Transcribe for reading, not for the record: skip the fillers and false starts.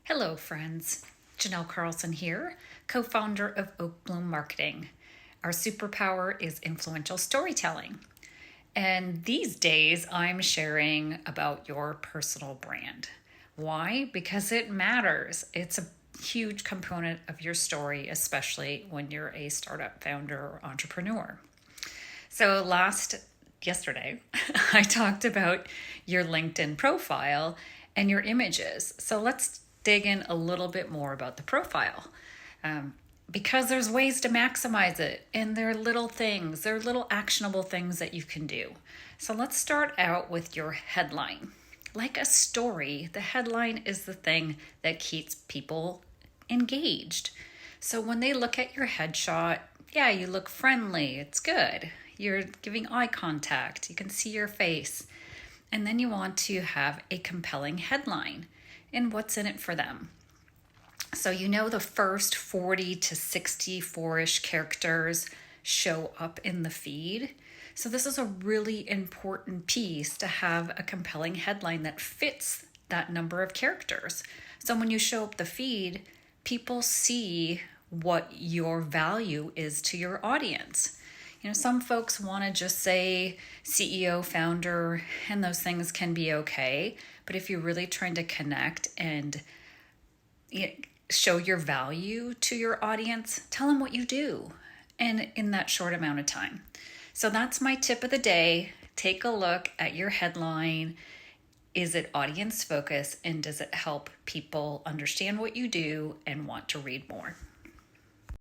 Hello, friends. Janelle Carlson here, co-founder of Oak Bloom Marketing. Our superpower is influential storytelling. And these days, I'm sharing about your personal brand. Why? Because it matters. It's a huge component of your story, especially when you're a startup founder or entrepreneur. So yesterday, I talked about your LinkedIn profile and your images. So let's dig in a little bit more about the profile. Because there's ways to maximize it, and there are little things, there are little actionable things that you can do. So let's start out with your headline. Like a story, the headline is the thing that keeps people engaged. So when they look at your headshot, yeah, you look friendly, it's good. You're giving eye contact, you can see your face. And then you want to have a compelling headline and what's in it for them. So you know the first 40 to 64-ish characters show up in the feed. So this is a really important piece to have a compelling headline that fits that number of characters. So when you show up the feed, people see what your value is to your audience. You know, some folks want to just say CEO, founder, and those things can be okay. But if you're really trying to connect and show your value to your audience, tell them what you do and in that short amount of time. So that's my tip of the day. Take a look at your headline. Is it audience focused, and does it help people understand what you do and want to read more?